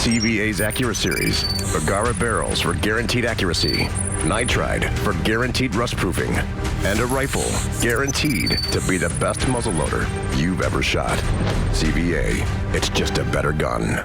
CVA's Accura Series, Bagara barrels for guaranteed accuracy, nitride for guaranteed rust proofing, and a rifle guaranteed to be the best muzzleloader you've ever shot. CVA, it's just a better gun.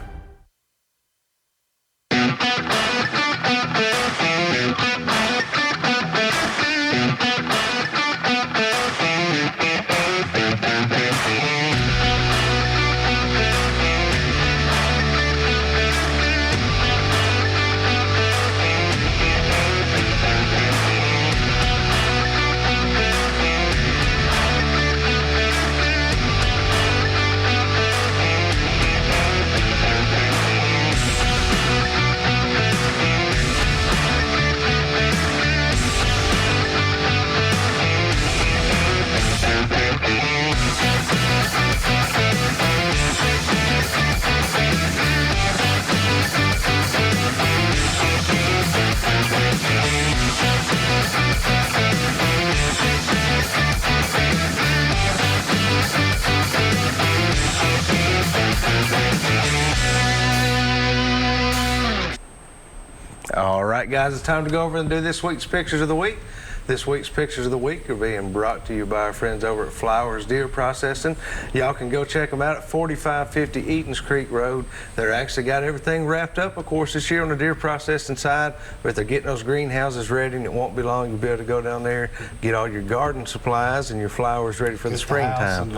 All right, guys, it's time to go over and do this week's Pictures of the Week. This week's Pictures of the Week are being brought to you by our friends over at Flowers Deer Processing. Y'all can go check them out at 4550 Eatons Creek Road. They're actually got everything wrapped up, of course, this year on the deer processing side, but they're getting those greenhouses ready, and it won't be long. You'll be able to go down there, get all your garden supplies and your flowers ready for the springtime.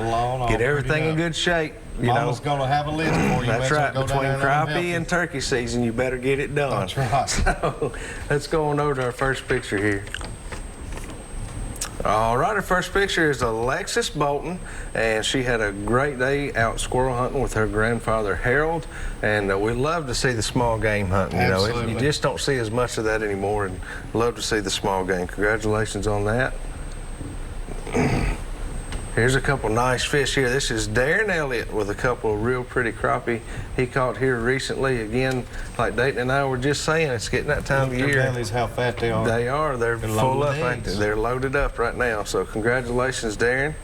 Get everything in good shape. Mama's going to have a list for you. That's right. Between crappie and turkey season, you better get it done. That's right. So let's go on over to our first picture here. All right, our first picture is Alexis Bolton, and she had a great day out squirrel hunting with her grandfather Harold, and we love to see the small game hunting. Absolutely. You just don't see as much of that anymore, and love to see the small game. Congratulations on that. Here's a couple nice fish here. This is Darren Elliott with a couple of real pretty crappie he caught here recently. Again, like Dayton and I were just saying, it's getting that time of year. Bellies, how fat they are. They are. They're full up. They're loaded up right now. So congratulations, Darren.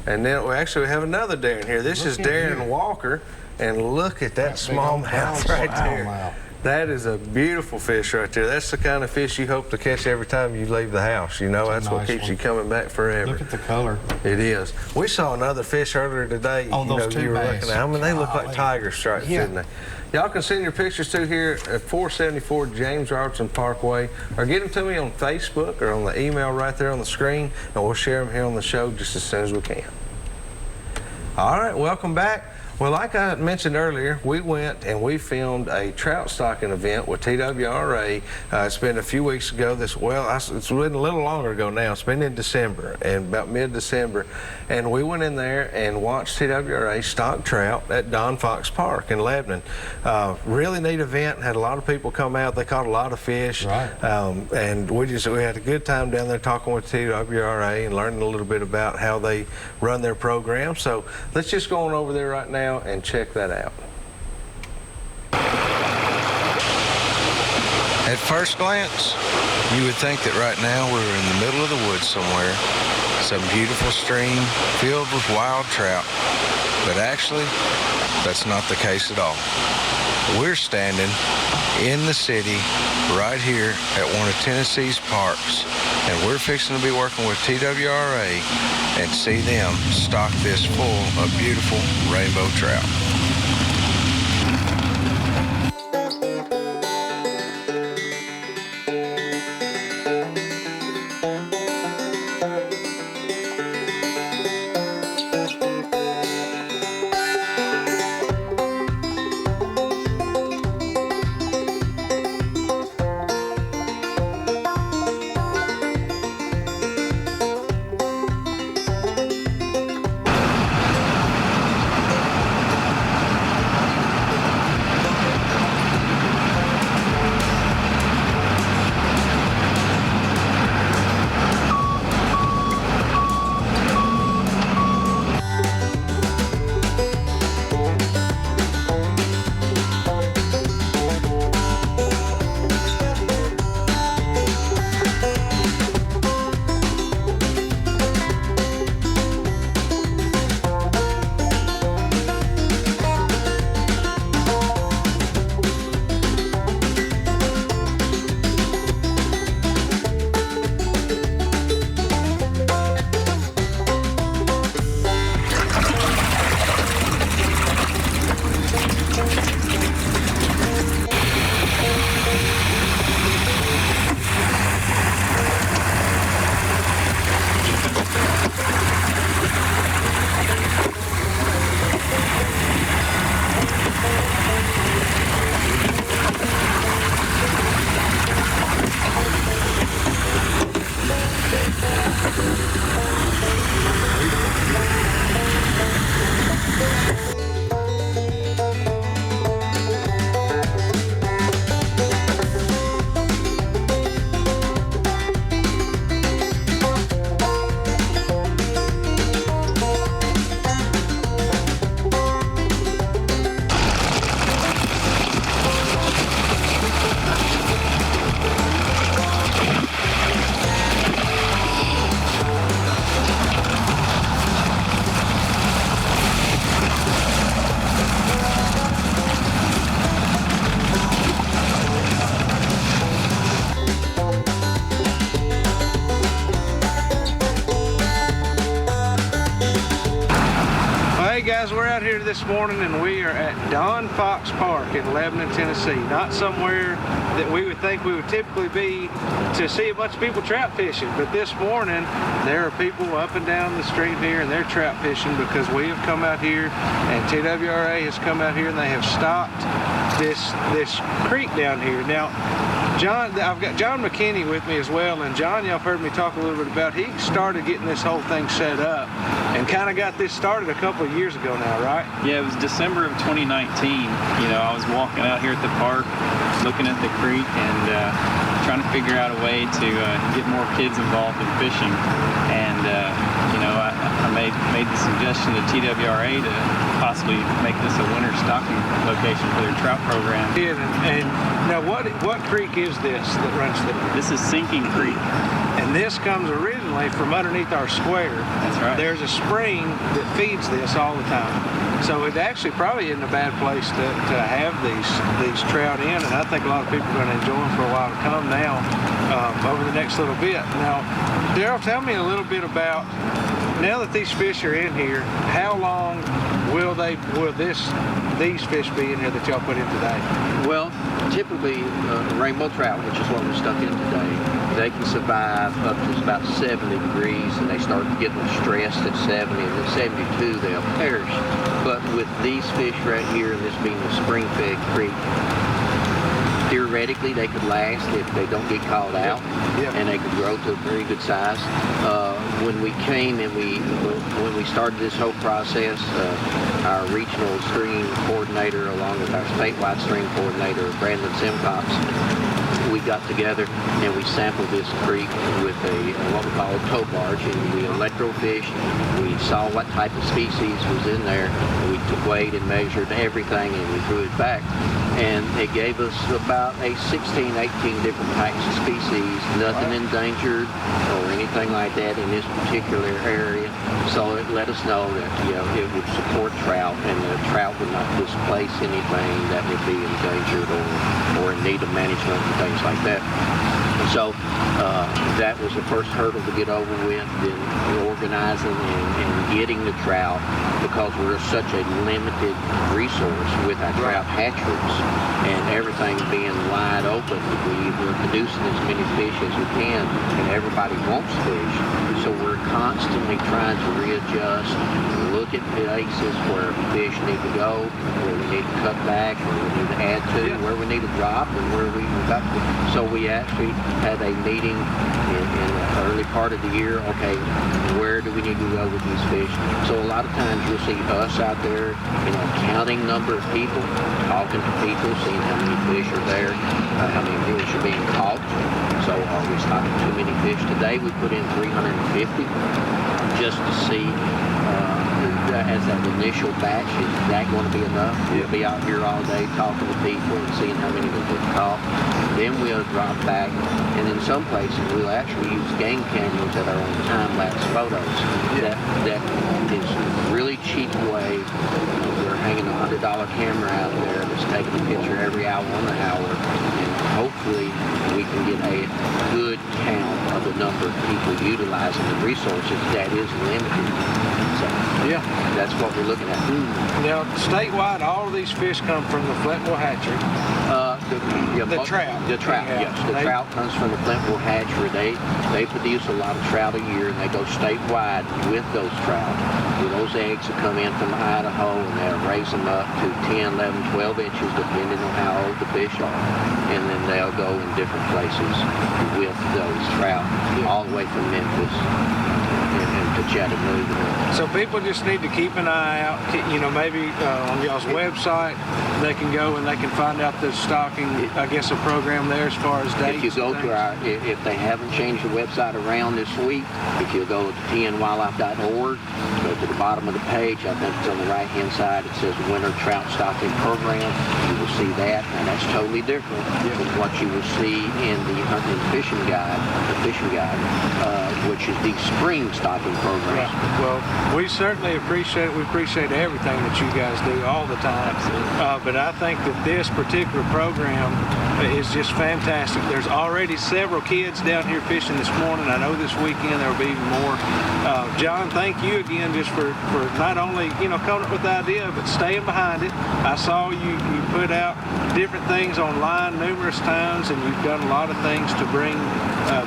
And then we actually have another Darren here. This is Darren Walker, and look at that smallmouth right there. That is a beautiful fish right there. That's the kind of fish you hope to catch every time you leave the house. You know, that's what keeps you coming back forever. Look at the color. It is. We saw another fish earlier today. Oh, those two bass. I mean, they look like tiger stripes, didn't they? Y'all can send your pictures to here at 474 James Robertson Parkway, or get them to me on Facebook or on the email right there on the screen, and we'll share them here on the show just as soon as we can. All right, welcome back. Well, like I mentioned earlier, we went and we filmed a trout stocking event with TWRA. It's been a few weeks ago. It's been a little longer ago now. It's been in December, and about mid-December. And we went in there and watched TWRA stock trout at Don Fox Park in Lebanon. Really neat event. Had a lot of people come out. They caught a lot of fish. Right. And we had a good time down there talking with TWRA and learning a little bit about how they run their program. So let's just go on over there right now and check that out. At first glance, you would think that right now we were in the middle of the woods somewhere, some beautiful stream filled with wild trout, but actually, that's not the case at all. We're standing in the city right here at one of Tennessee's parks, and we're fixing to be working with TWRA and see them stock this full of beautiful rainbow trout. this morning, and we are at Don Fox Park in Lebanon, Tennessee. Not somewhere that we would think we would typically be to see a bunch of people trout fishing, but this morning there are people up and down the street here, and they're trout fishing because we have come out here, and TWRA has come out here, and they have stocked this creek down here. Now, John, I've got John McKinney with me as well, and John, y'all heard me talk a little bit about, he started getting this whole thing set up and kind of got this started a couple of years ago now, right? Yeah, it was December of 2019. You know, I was walking out here at the park, looking at the creek and trying to figure out a way to get more kids involved in fishing. And, you know, I made the suggestion to TWRA to possibly make this a winter stocking location for their trout program. And now what creek is this that runs through? This is Sinking Creek. And this comes originally from underneath our square. That's right. There's a spring that feeds this all the time. So it actually probably isn't a bad place to have these trout in, and I think a lot of people are going to enjoy them for a while to come now, over the next little bit. Now, Daryl, tell me a little bit about, now that these fish are in here, how long will these fish be in here that y'all put in today? Well, typically rainbow trout, which is what we're stuck in today, they can survive up to about 70 degrees, and they start getting stressed at 70, and at 72 they'll perish. But with these fish right here, and this being a spring-fed creek, theoretically they could last if they don't get called out, and they could grow to a very good size. When we came and when we started this whole process, our regional stream coordinator along with our statewide stream coordinator, Brandon Simcox, we got together and we sampled this creek with what we call a tow barge, and we electrofished. We saw what type of species was in there. We weighed and measured everything, and we threw it back. And it gave us about 16, 18 different types of species, nothing endangered or anything like that in this particular area. So it let us know that, you know, it would support trout, and the trout would not displace anything that would be endangered or in need of management and things like that. So that was the first hurdle to get over with, in organizing and getting the trout, because we're such a limited resource with our trout hatcheries and everything being wide open. We're producing as many fish as we can, and everybody wants fish. So we're constantly trying to readjust, look at places where fish need to go, where we need to cut back, where we need to add to, where we need to drop, and where we got to. So we actually had a meeting in the early part of the year. Okay, where do we need to go with these fish? So a lot of times you'll see us out there, you know, counting number of people, talking to people, seeing how many fish are there, how many fish are being caught. So are we stocking too many fish? Today we put in 350 just to see as that initial batch, is that going to be enough? We'll be out here all day talking to people and seeing how many we've caught. Then we'll drop back, and in some places we'll actually use game cameras that are on time-lapse photos. That is a really cheap way. We're hanging a $100 camera out there that's taking a picture every hour on the hour, and hopefully we can get a good count of the number of people utilizing the resources that is limited. So that's what we're looking at. Now, statewide, all of these fish come from the Flintwell hatchery. The trout. The trout, yes. The trout comes from the Flintwell hatchery. They produce a lot of trout a year, and they go statewide with those trout. Those eggs will come in from Idaho, and they'll raise them up to 10, 11, 12 inches, depending on how old the fish are. And then they'll go in different places with those trout, all the way from Memphis to Chattanooga. So people just need to keep an eye out. You know, maybe on y'all's website, they can go and they can find out the stocking, I guess, a program there as far as dates. If you go to our, if they haven't changed the website around this week, if you go to tnwildlife.org, go to the bottom of the page, I think it's on the right-hand side, it says Winter Trout Stocking Program. You will see that, and that's totally different from what you will see in the Hunting and Fishing Guide, which is the spring stocking programs. Yeah. Well, we certainly appreciate it. We appreciate everything that you guys do all the time. But I think that this particular program is just fantastic. There's already several kids down here fishing this morning. I know this weekend there will be even more. John, thank you again just for not only, coming up with the idea, but staying behind it. I saw you put out different things online numerous times, and you've done a lot of things to bring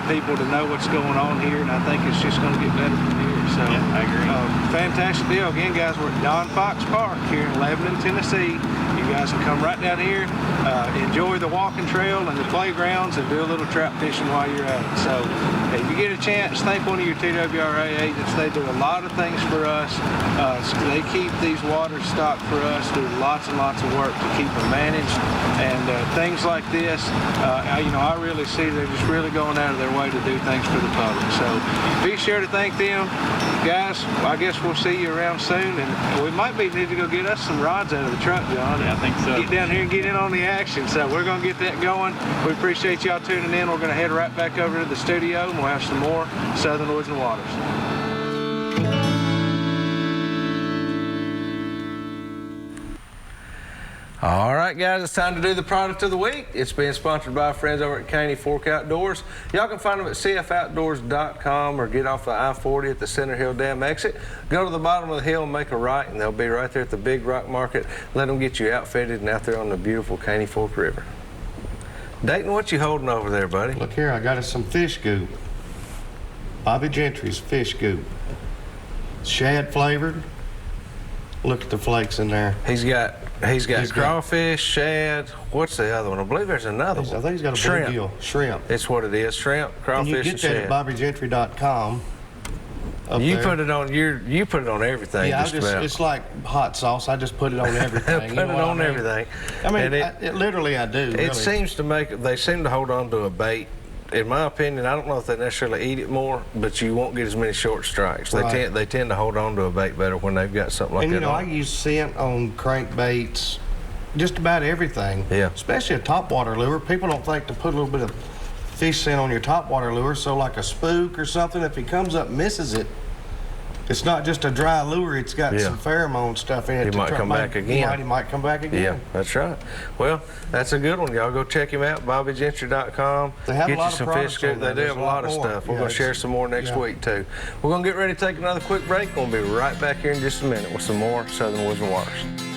people to know what's going on here, and I think it's just going to get better from here. So, yeah, I agree. Fantastic deal. Again, guys, we're at Don Fox Park here in Lebanon, Tennessee. You guys can come right down here, enjoy the walking trail and the playgrounds, and do a little trout fishing while you're at it. So if you get a chance, thank one of your TWRA agents. They do a lot of things for us. They keep these waters stocked for us, do lots and lots of work to keep them managed, and things like this, I really see they're just really going out of their way to do things for the public. So be sure to thank them. Guys, I guess we'll see you around soon, and we might need to go get us some rods out of the truck, John. Yeah, I think so. Get down here and get in on the action. So we're going to get that going. We appreciate y'all tuning in. We're going to head right back over to the studio, and we'll have some more Southern Woods and Waters. All right, guys, it's time to do the product of the week. It's being sponsored by our friends over at Caney Fork Outdoors. Y'all can find them at cfoutdoors.com or get off the I-40 at the Center Hill Dam exit. Go to the bottom of the hill and make a right, and they'll be right there at the Big Rock Market. Let them get you outfitted and out there on the beautiful Caney Fork River. Dayton, what you holding over there, buddy? Look here, I got us some fish goop. Bobby Gentry's fish goop. Shad flavored. Look at the flakes in there. He's got crawfish, shad. What's the other one? I believe there's another one. I think he's got a shrimp. bluegill. Shrimp. It's what it is. Shrimp, crawfish, and you get that shad. at BobbyGentry.com. You put it on you put it on everything. Yeah, about. It's like hot sauce. I just put it on everything. Put it on everything. I mean, it literally I do. It seems to they seem to hold on to a bait. In my opinion, I don't know if they necessarily eat it more, but you won't get as many short strikes. Right. They tend to hold on to a bait better when they've got something like that. I use scent on crankbaits, just about everything. Yeah. Especially a topwater lure. People don't think to put a little bit of fish scent on your topwater lure, so like a spook or something, if he comes up and misses it, it's not just a dry lure, it's got some pheromone stuff in it. He might come back again. He might come back again. Yeah, that's right. Well, that's a good one. Y'all go check him out, BobbyGentry.com. They have Get a lot you some of fish products scoop. on there. They do There's have a lot of more. stuff. We're Yeah, going to share some more next week, too. We're going to get ready to take another quick break. We'll be right back here in just a minute with some more Southern Woods and Waters.